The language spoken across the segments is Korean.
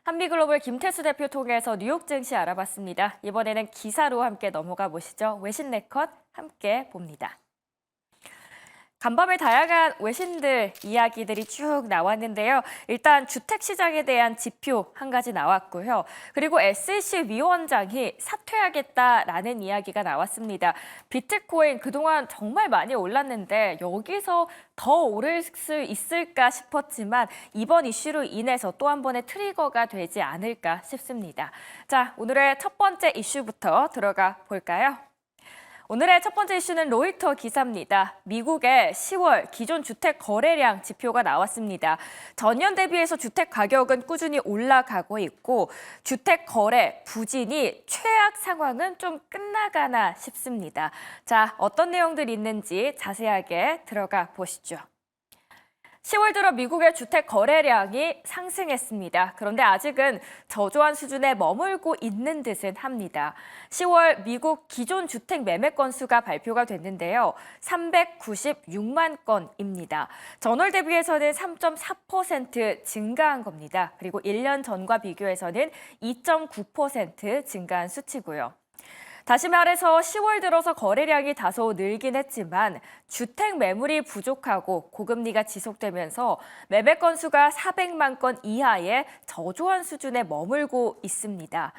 한미글로벌 김태수 대표 통해서 뉴욕 증시 알아봤습니다. 이번에는 기사로 함께 넘어가 보시죠. 외신 네컷 함께 봅니다. 간밤에 다양한 외신들 이야기들이 쭉 나왔는데요. 일단 주택시장에 대한 지표 한 가지 나왔고요. 그리고 SEC 위원장이 사퇴하겠다라는 이야기가 나왔습니다. 비트코인 그동안 정말 많이 올랐는데 여기서 더 오를 수 있을까 싶었지만 이번 이슈로 인해서 또 한 번의 트리거가 되지 않을까 싶습니다. 자, 오늘의 첫 번째 이슈부터 들어가 볼까요? 오늘의 첫 번째 이슈는 로이터 기사입니다. 미국의 10월 기존 주택 거래량 지표가 나왔습니다. 전년 대비해서 주택 가격은 꾸준히 올라가고 있고 주택 거래 부진이 최악 상황은 좀 끝나가나 싶습니다. 자, 어떤 내용들이 있는지 자세하게 들어가 보시죠. 10월 들어 미국의 주택 거래량이 상승했습니다. 그런데 아직은 저조한 수준에 머물고 있는 듯은 합니다. 10월 미국 기존 주택 매매 건수가 발표가 됐는데요. 396만 건입니다. 전월 대비해서는 3.4% 증가한 겁니다. 그리고 1년 전과 비교해서는 2.9% 증가한 수치고요. 다시 말해서 10월 들어서 거래량이 다소 늘긴 했지만 주택 매물이 부족하고 고금리가 지속되면서 매매 건수가 400만 건 이하의 저조한 수준에 머물고 있습니다.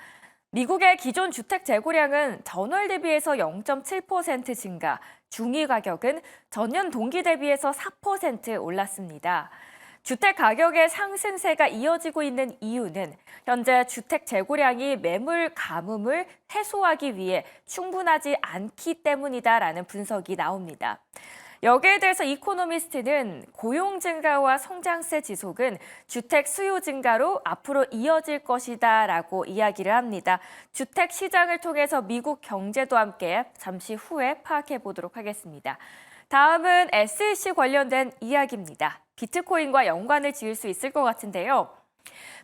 미국의 기존 주택 재고량은 전월 대비해서 0.7% 증가, 중위 가격은 전년 동기 대비해서 4% 올랐습니다. 주택 가격의 상승세가 이어지고 있는 이유는 현재 주택 재고량이 매물 가뭄을 해소하기 위해 충분하지 않기 때문이다라는 분석이 나옵니다. 여기에 대해서 이코노미스트는 고용 증가와 성장세 지속은 주택 수요 증가로 앞으로 이어질 것이다라고 이야기를 합니다. 주택 시장을 통해서 미국 경제도 함께 잠시 후에 파악해 보도록 하겠습니다. 다음은 SEC 관련된 이야기입니다. 비트코인과 연관을 지을 수 있을 것 같은데요.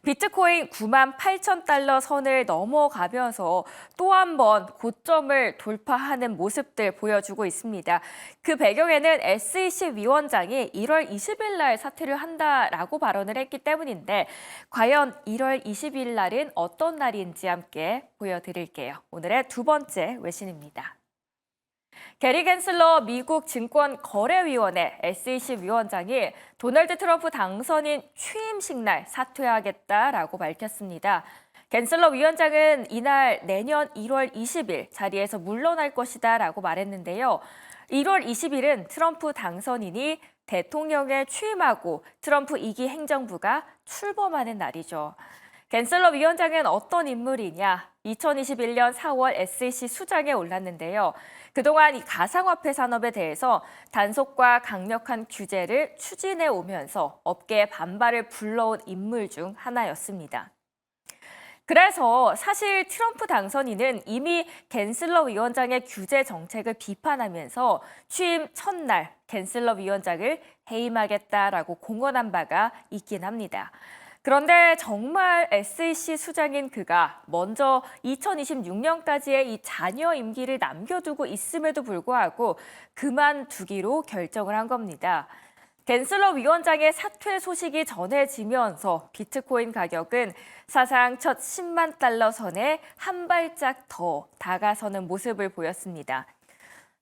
비트코인 98,000달러 선을 넘어가면서 또 한 번 고점을 돌파하는 모습들 보여주고 있습니다. 그 배경에는 SEC 위원장이 1월 20일 날 사퇴를 한다라고 발언을 했기 때문인데 과연 1월 20일 날은 어떤 날인지 함께 보여드릴게요. 오늘의 두 번째 외신입니다. 게리 겐슬러 미국 증권거래위원회 SEC 위원장이 도널드 트럼프 당선인 취임식 날 사퇴하겠다라고 밝혔습니다. 겐슬러 위원장은 이날 내년 1월 20일 자리에서 물러날 것이다라고 말했는데요. 1월 20일은 트럼프 당선인이 대통령에 취임하고 트럼프 2기 행정부가 출범하는 날이죠. 겐슬러 위원장은 어떤 인물이냐? 2021년 4월 SEC 수장에 올랐는데요. 그동안 이 가상화폐 산업에 대해서 단속과 강력한 규제를 추진해 오면서 업계의 반발을 불러온 인물 중 하나였습니다. 그래서 사실 트럼프 당선인은 이미 겐슬러 위원장의 규제 정책을 비판하면서 취임 첫날 겐슬러 위원장을 해임하겠다라고 공언한 바가 있긴 합니다. 그런데 정말 SEC 수장인 그가 먼저 2026년까지의 이 잔여 임기를 남겨두고 있음에도 불구하고 그만두기로 결정을 한 겁니다. 겐슬러 위원장의 사퇴 소식이 전해지면서 비트코인 가격은 사상 첫 10만 달러 선에 한 발짝 더 다가서는 모습을 보였습니다.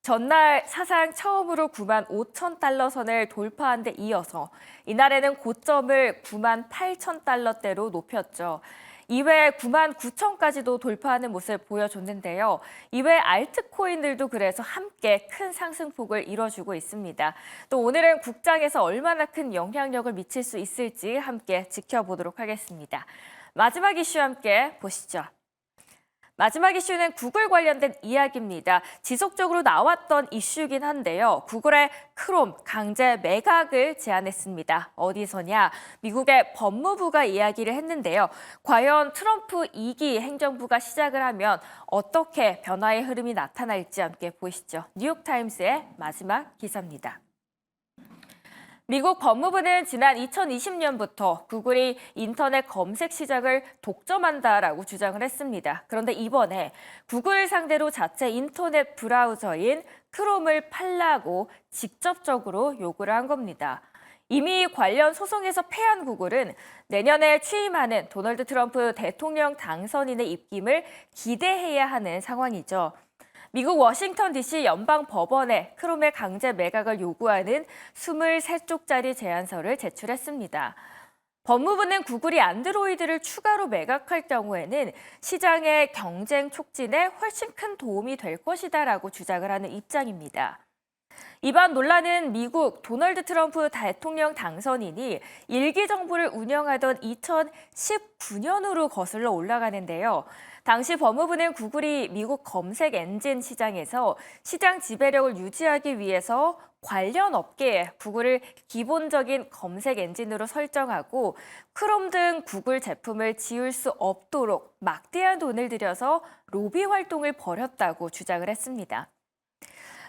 전날 사상 처음으로 9만 5천 달러 선을 돌파한 데 이어서 이날에는 고점을 9만 8천 달러대로 높였죠. 이외에 9만 9천까지도 돌파하는 모습을 보여줬는데요. 이외에 알트코인들도 그래서 함께 큰 상승폭을 이뤄주고 있습니다. 또 오늘은 국장에서 얼마나 큰 영향력을 미칠 수 있을지 함께 지켜보도록 하겠습니다. 마지막 이슈 함께 보시죠. 마지막 이슈는 구글 관련된 이야기입니다. 지속적으로 나왔던 이슈긴 한데요. 구글의 크롬 강제 매각을 제안했습니다. 어디서냐? 미국의 법무부가 이야기를 했는데요. 과연 트럼프 2기 행정부가 시작을 하면 어떻게 변화의 흐름이 나타날지 함께 보시죠. 뉴욕타임스의 마지막 기사입니다. 미국 법무부는 지난 2020년부터 구글이 인터넷 검색 시장을 독점한다라고 주장을 했습니다. 그런데 이번에 구글 상대로 자체 인터넷 브라우저인 크롬을 팔라고 직접적으로 요구를 한 겁니다. 이미 관련 소송에서 패한 구글은 내년에 취임하는 도널드 트럼프 대통령 당선인의 입김을 기대해야 하는 상황이죠. 미국 워싱턴 DC 연방법원에 크롬의 강제 매각을 요구하는 23쪽짜리 제안서를 제출했습니다. 법무부는 구글이 안드로이드를 추가로 매각할 경우에는 시장의 경쟁 촉진에 훨씬 큰 도움이 될 것이다라고 주장을 하는 입장입니다. 이번 논란은 미국 도널드 트럼프 대통령 당선인이 일기 정부를 운영하던 2019년으로 거슬러 올라가는데요. 당시 법무부는 구글이 미국 검색 엔진 시장에서 시장 지배력을 유지하기 위해서 관련 업계에 구글을 기본적인 검색 엔진으로 설정하고 크롬 등 구글 제품을 지울 수 없도록 막대한 돈을 들여서 로비 활동을 벌였다고 주장을 했습니다.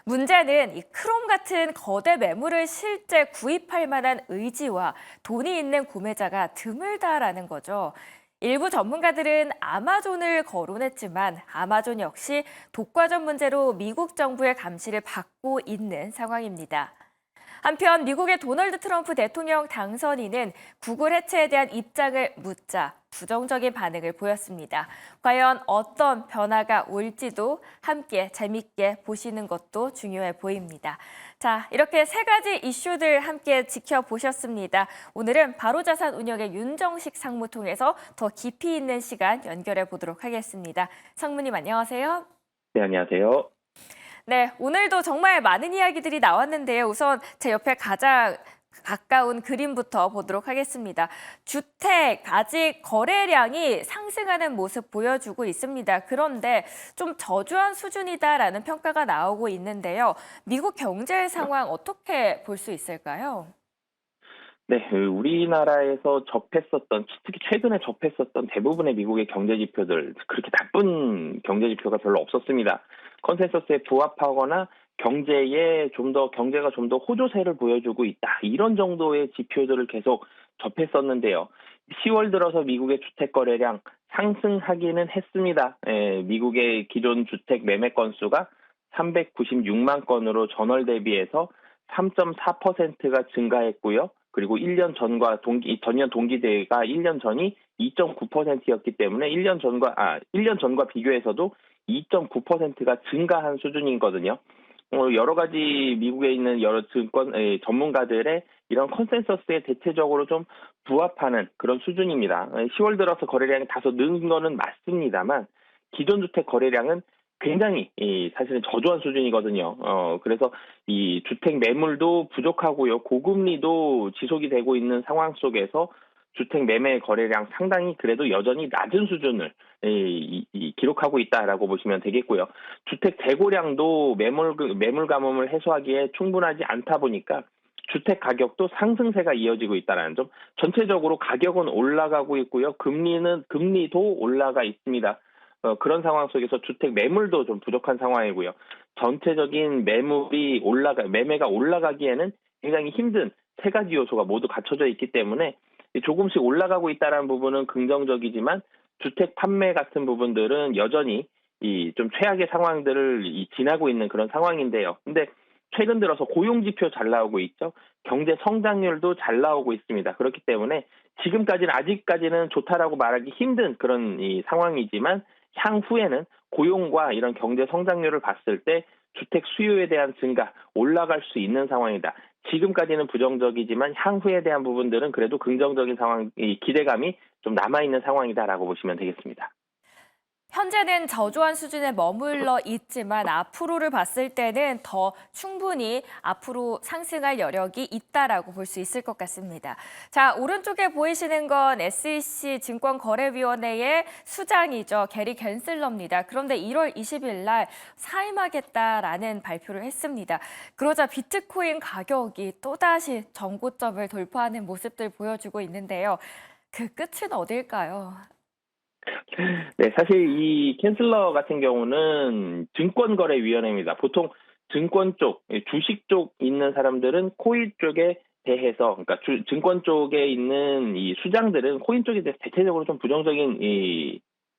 문제는 이 크롬 같은 거대 매물을 실제 구입할 만한 의지와 돈이 있는 구매자가 드물다라는 거죠. 일부 전문가들은 아마존을 거론했지만 아마존 역시 독과점 문제로 미국 정부의 감시를 받고 있는 상황입니다. 한편 미국의 도널드 트럼프 대통령 당선인은 구글 해체에 대한 입장을 묻자 부정적인 반응을 보였습니다. 과연 어떤 변화가 올지도 함께 재밌게 보시는 것도 중요해 보입니다. 자, 이렇게 세 가지 이슈들 함께 지켜보셨습니다. 오늘은 바로자산운용의 윤정식 상무 통해서 더 깊이 있는 시간 연결해 보도록 하겠습니다. 상무님 안녕하세요. 네, 안녕하세요. 네, 오늘도 정말 많은 이야기들이 나왔는데요. 우선 제 옆에 가장 가까운 그림부터 보도록 하겠습니다. 주택 아직 거래량이 상승하는 모습 보여주고 있습니다. 그런데 좀 저조한 수준이다라는 평가가 나오고 있는데요. 미국 경제 상황 어떻게 볼 수 있을까요? 네, 우리나라에서 접했었던, 특히 최근에 접했었던 대부분의 미국의 경제 지표들, 그렇게 나쁜 경제 지표가 별로 없었습니다. 컨센서스에 부합하거나 경제가 좀 더 호조세를 보여주고 있다. 이런 정도의 지표들을 계속 접했었는데요. 10월 들어서 미국의 주택 거래량 상승하기는 했습니다. 미국의 기존 주택 매매 건수가 396만 건으로 전월 대비해서 3.4%가 증가했고요. 그리고 1년 전과 전년 동기 대가 1년 전이 2.9%였기 때문에 1년 전과 비교해서도 2.9%가 증가한 수준이거든요. 여러 가지 미국에 있는 여러 전문가들의 이런 컨센서스에 대체적으로 좀 부합하는 그런 수준입니다. 10월 들어서 거래량이 다소 는 거는 맞습니다만 기존 주택 거래량은 굉장히 사실은 저조한 수준이거든요. 그래서 이 주택 매물도 부족하고요. 고금리도 지속이 되고 있는 상황 속에서 주택 매매 거래량 상당히 그래도 여전히 낮은 수준을 기록하고 있다라고 보시면 되겠고요. 주택 재고량도 매물 가뭄을 해소하기에 충분하지 않다 보니까 주택 가격도 상승세가 이어지고 있다는 점. 전체적으로 가격은 올라가고 있고요. 금리도 올라가 있습니다. 그런 상황 속에서 주택 매물도 좀 부족한 상황이고요. 전체적인 매매가 올라가기에는 굉장히 힘든 세 가지 요소가 모두 갖춰져 있기 때문에 조금씩 올라가고 있다는 부분은 긍정적이지만 주택 판매 같은 부분들은 여전히 좀 최악의 상황들을 지나고 있는 그런 상황인데요. 근데 최근 들어서 고용 지표 잘 나오고 있죠. 경제 성장률도 잘 나오고 있습니다. 그렇기 때문에 아직까지는 좋다라고 말하기 힘든 그런 상황이지만 향후에는 고용과 이런 경제 성장률을 봤을 때 주택 수요에 대한 증가, 올라갈 수 있는 상황이다. 지금까지는 부정적이지만 향후에 대한 부분들은 그래도 긍정적인 기대감이 좀 남아있는 상황이다라고 보시면 되겠습니다. 현재는 저조한 수준에 머물러 있지만 앞으로를 봤을 때는 더 충분히 앞으로 상승할 여력이 있다라고 볼 수 있을 것 같습니다. 자, 오른쪽에 보이시는 건 SEC 증권거래위원회의 수장이죠. 게리 갠슬러입니다. 그런데 1월 20일 날 사임하겠다라는 발표를 했습니다. 그러자 비트코인 가격이 또다시 전고점을 돌파하는 모습들 보여주고 있는데요. 그 끝은 어딜까요? 네, 사실 이 캔슬러 같은 경우는 증권거래위원회입니다. 보통 증권 쪽, 주식 쪽 있는 사람들은 코인 쪽에 대해서, 그러니까 증권 쪽에 있는 이 수장들은 코인 쪽에 대해서 대체적으로 좀 부정적인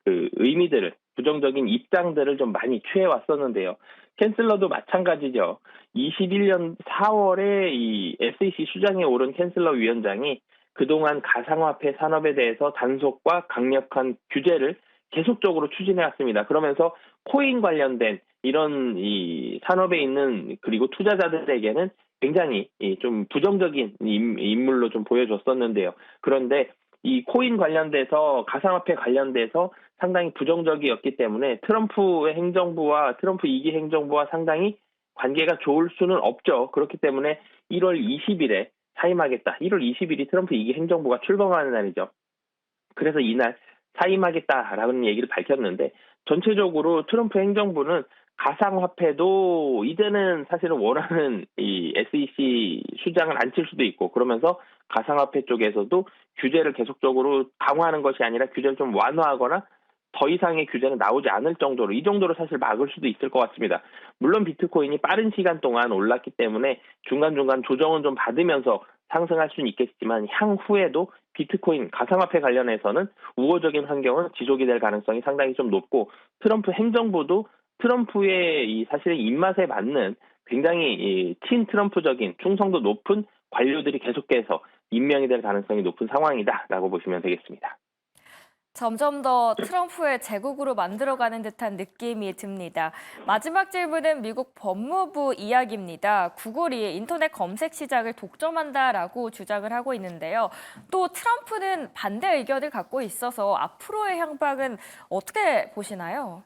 그 의미들을 부정적인 입장들을 좀 많이 취해 왔었는데요. 캔슬러도 마찬가지죠. 21년 4월에 이 SEC 수장에 오른 캔슬러 위원장이 그동안 가상화폐 산업에 대해서 단속과 강력한 규제를 계속적으로 추진해 왔습니다. 그러면서 코인 관련된 이런 이 산업에 있는 그리고 투자자들에게는 굉장히 좀 부정적인 인물로 좀 보여줬었는데요. 그런데 이 코인 관련돼서 가상화폐 관련돼서 상당히 부정적이었기 때문에 트럼프의 행정부와 트럼프 2기 행정부와 상당히 관계가 좋을 수는 없죠. 그렇기 때문에 1월 20일에 사임하겠다. 1월 20일이 트럼프 2기 행정부가 출범하는 날이죠. 그래서 이날 사임하겠다라는 얘기를 밝혔는데 전체적으로 트럼프 행정부는 가상화폐도 이제는 사실은 원하는 이 SEC 수장을 안 칠 수도 있고 그러면서 가상화폐 쪽에서도 규제를 계속적으로 강화하는 것이 아니라 규제를 좀 완화하거나 더 이상의 규제는 나오지 않을 정도로 이 정도로 사실 막을 수도 있을 것 같습니다. 물론 비트코인이 빠른 시간 동안 올랐기 때문에 중간중간 조정은 좀 받으면서 상승할 수는 있겠지만 향후에도 비트코인, 가상화폐 관련해서는 우호적인 환경은 지속이 될 가능성이 상당히 좀 높고 트럼프 행정부도 트럼프의 이 사실의 입맛에 맞는 굉장히 이 친트럼프적인 충성도 높은 관료들이 계속해서 임명이 될 가능성이 높은 상황이다라고 보시면 되겠습니다. 점점 더 트럼프의 제국으로 만들어가는 듯한 느낌이 듭니다. 마지막 질문은 미국 법무부 이야기입니다. 구글이 인터넷 검색 시장을 독점한다라고 주장을 하고 있는데요. 또 트럼프는 반대 의견을 갖고 있어서 앞으로의 향방은 어떻게 보시나요?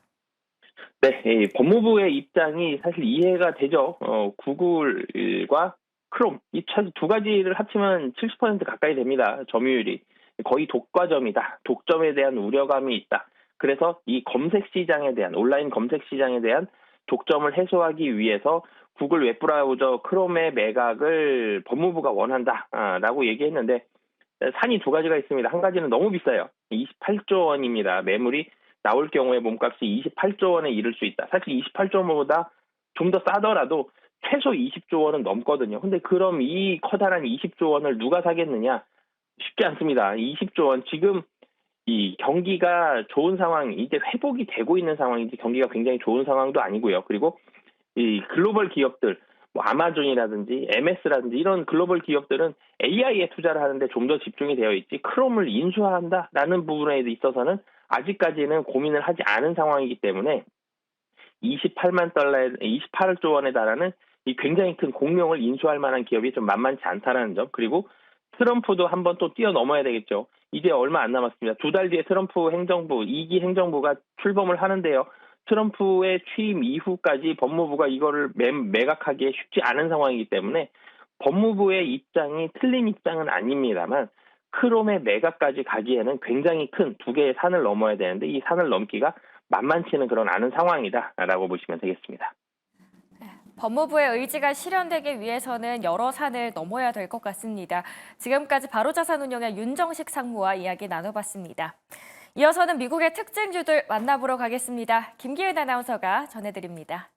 네, 이 법무부의 입장이 사실 이해가 되죠. 구글과 크롬 이 두 가지를 합치면 70% 가까이 됩니다. 점유율이 거의 독과점이다. 독점에 대한 우려감이 있다. 그래서 이 검색 시장에 대한 온라인 검색 시장에 대한 독점을 해소하기 위해서 구글 웹브라우저 크롬의 매각을 법무부가 원한다라고 얘기했는데 산이 두 가지가 있습니다. 한 가지는 너무 비싸요. 28조 원입니다. 매물이 나올 경우에 몸값이 28조 원에 이를 수 있다. 사실 28조 원보다 좀 더 싸더라도 최소 20조 원은 넘거든요. 근데 그럼 이 커다란 20조 원을 누가 사겠느냐? 쉽지 않습니다. 20조 원 지금 이 경기가 좋은 상황, 이제 회복이 되고 있는 상황인지 경기가 굉장히 좋은 상황도 아니고요. 그리고 이 글로벌 기업들, 뭐 아마존이라든지 MS라든지 이런 글로벌 기업들은 AI에 투자를 하는데 좀 더 집중이 되어 있지 크롬을 인수한다라는 부분에 있어서는 아직까지는 고민을 하지 않은 상황이기 때문에 28조 원에 달하는 이 굉장히 큰 공룡을 인수할 만한 기업이 좀 만만치 않다는 점. 그리고 트럼프도 한번 또 뛰어넘어야 되겠죠. 이제 얼마 안 남았습니다. 두 달 뒤에 트럼프 행정부, 2기 행정부가 출범을 하는데요. 트럼프의 취임 이후까지 법무부가 이거를 매각하기에 쉽지 않은 상황이기 때문에 법무부의 입장이 틀린 입장은 아닙니다만 크롬의 매각까지 가기에는 굉장히 큰 두 개의 산을 넘어야 되는데 이 산을 넘기가 만만치는 그런 않은 상황이다라고 보시면 되겠습니다. 법무부의 의지가 실현되기 위해서는 여러 산을 넘어야 될 것 같습니다. 지금까지 바로자산운용의 윤정식 상무와 이야기 나눠봤습니다. 이어서는 미국의 특징주들 만나보러 가겠습니다. 김기은 아나운서가 전해드립니다.